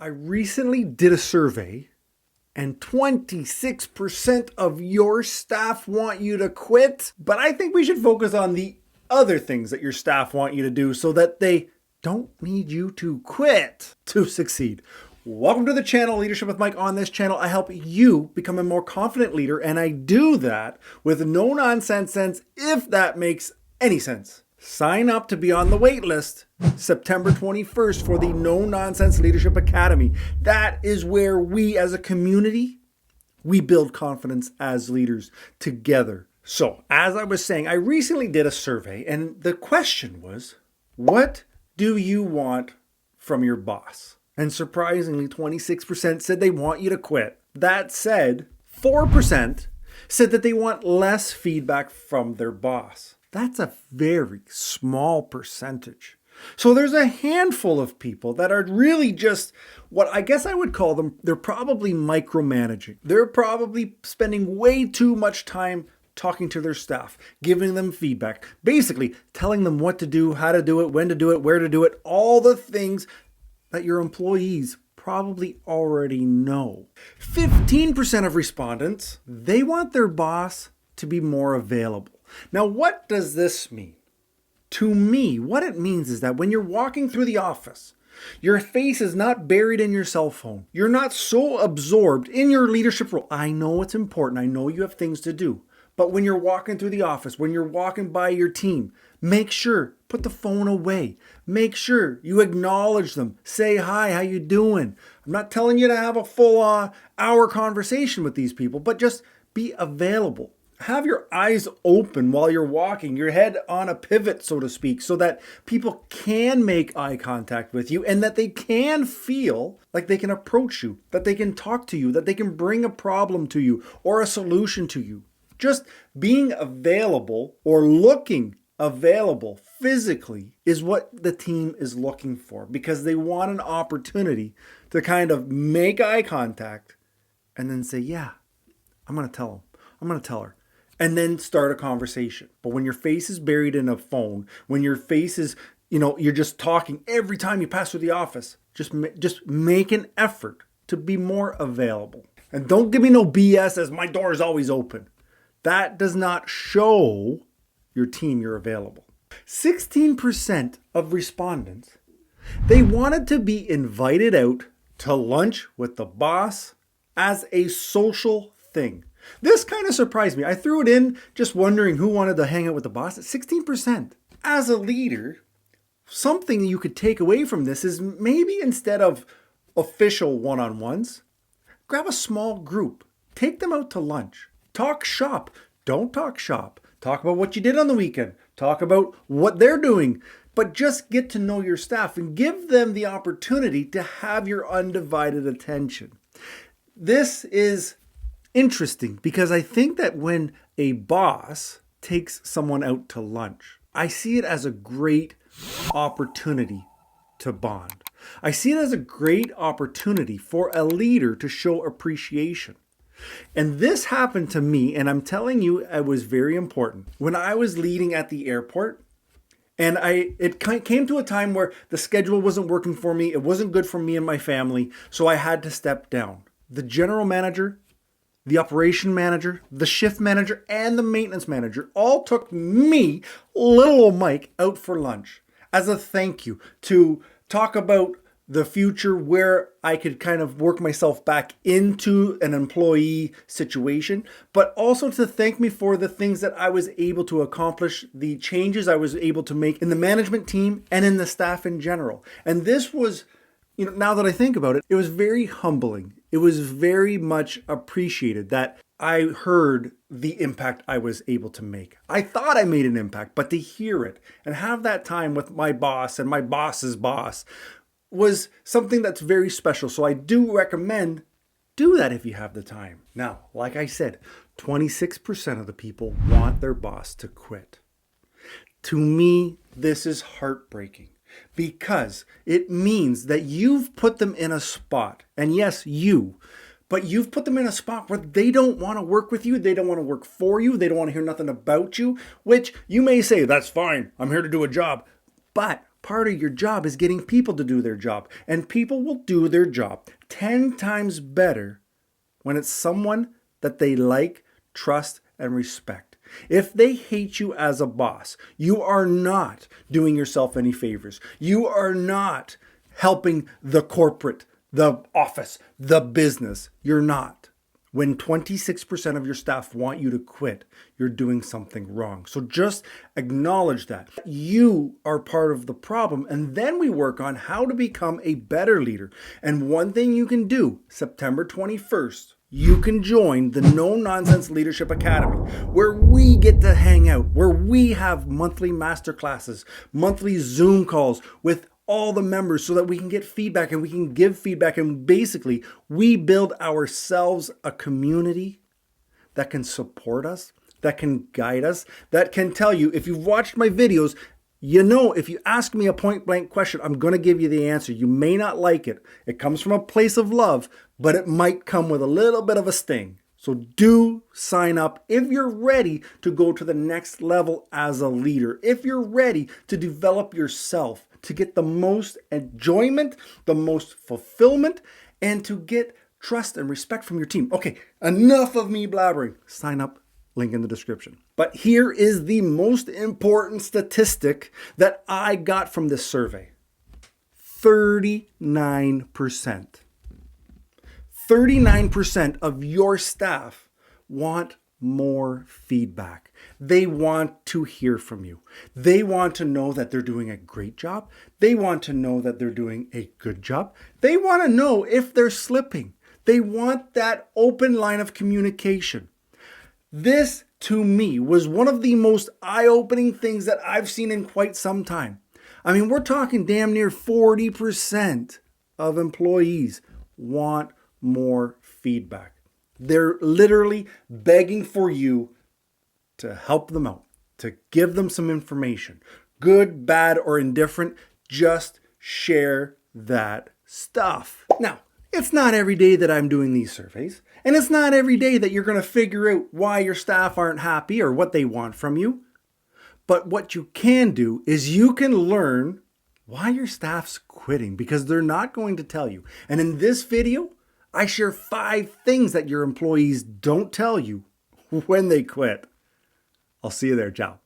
I recently did a survey and 26% of your staff want you to quit. But I think we should focus on the other things that your staff want you to do so that they don't need you to quit to succeed. Welcome to the channel, Leadership with Mike. On this channel, I help you become a more confident leader, and I do that with no nonsense sense, if that makes any sense. Sign up to be on the wait list September 21st for the No Nonsense Leadership Academy. That is where we as a community, we build confidence as leaders together. So as I was saying, I recently did a survey and the question was, what do you want from your boss? And surprisingly, 26% said they want you to quit. That said, 4% said that they want less feedback from their boss. That's a very small percentage. So there's a handful of people that are really just what I guess I would call them, they're probably micromanaging. They're probably spending way too much time talking to their staff, giving them feedback, basically telling them what to do, how to do it, when to do it, where to do it, all the things that your employees probably already know. 15% of respondents, they want their boss to be more available. Now, what does this mean? To me, what it means is that when you're walking through the office, your face is not buried in your cell phone. You're not so absorbed in your leadership role. I know it's important. I know you have things to do. But when you're walking through the office, when you're walking by your team, make sure, put the phone away. Make sure you acknowledge them. Say, hi, how you doing? I'm not telling you to have a full hour conversation with these people, but just be available. Have your eyes open while you're walking, your head on a pivot, so to speak, so that people can make eye contact with you and that they can feel like they can approach you, that they can talk to you, that they can bring a problem to you or a solution to you. Just being available or looking available physically is what the team is looking for because they want an opportunity to kind of make eye contact and then say, yeah, I'm going to tell him. I'm going to tell her. And then start a conversation. But when your face is buried in a phone, when your face is, you're just talking every time you pass through the office, just make an effort to be more available. And don't give me no BS as my door is always open. That does not show your team you're available. 16% of respondents, they wanted to be invited out to lunch with the boss as a social thing. This kind of surprised me. I threw it in just wondering who wanted to hang out with the boss. 16%. As a leader, something you could take away from this is maybe instead of official one-on-ones, grab a small group. Take them out to lunch. Talk shop. Don't talk shop. Talk about what you did on the weekend. Talk about what they're doing. But just get to know your staff and give them the opportunity to have your undivided attention. This is interesting because I think that when a boss takes someone out to lunch, I see it as a great opportunity to bond. I see it as a great opportunity for a leader to show appreciation. And this happened to me, and I'm telling you, it was very important. When I was leading at the airport, and it came to a time where the schedule wasn't working for me, it wasn't good for me and my family, so I had to step down. The general manager, the operation manager, the shift manager, and the maintenance manager all took me, little old Mike, out for lunch as a thank you to talk about the future where I could kind of work myself back into an employee situation, but also to thank me for the things that I was able to accomplish, the changes I was able to make in the management team and in the staff in general. And this was, now that I think about it, it was very humbling. It was very much appreciated that I heard the impact I was able to make. I thought I made an impact, but to hear it and have that time with my boss and my boss's boss was something that's very special. So I do recommend do that if you have the time. Now, like I said, 26% of the people want their boss to quit. To me, this is heartbreaking because it means that you've put them in a spot, and yes, but you've put them in a spot where they don't want to work with you, they don't want to work for you, they don't want to hear nothing about you, which you may say, that's fine, I'm here to do a job. But part of your job is getting people to do their job. And people will do their job 10 times better when it's someone that they like, trust, and respect. If they hate you as a boss, you are not doing yourself any favors. You are not helping the corporate, the office, the business. You're not. When 26% of your staff want you to quit, you're doing something wrong. So just acknowledge that. You are part of the problem, and then we work on how to become a better leader. And one thing you can do, September 21st, you can join the No Nonsense Leadership Academy, where we get to hang out, where we have monthly masterclasses, monthly Zoom calls with all the members so that we can get feedback and we can give feedback. And basically, we build ourselves a community that can support us, that can guide us, that can tell you, if you've watched my videos, you know, if you ask me a point blank question, I'm going to give you the answer. You may not like it. It comes from a place of love, but it might come with a little bit of a sting. So do sign up if you're ready to go to the next level as a leader, if you're ready to develop yourself, to get the most enjoyment, the most fulfillment, and to get trust and respect from your team. Okay, enough of me blabbering. Sign up, link in the description. But here is the most important statistic that I got from this survey. 39%. 39% of your staff want more feedback. They want to hear from you. They want to know that they're doing a great job. They want to know that they're doing a good job. They want to know if they're slipping. They want that open line of communication. This, to me, was one of the most eye-opening things that I've seen in quite some time. I mean, we're talking damn near 40% of employees want more feedback. They're literally begging for you to help them out, to give them some information. Good, bad, or indifferent, just share that stuff. Now, it's not every day that I'm doing these surveys, and it's not every day that you're going to figure out why your staff aren't happy or what they want from you. But what you can do is you can learn why your staff's quitting, because they're not going to tell you. And in this video, I share 5 things that your employees don't tell you when they quit. I'll see you there. Ciao.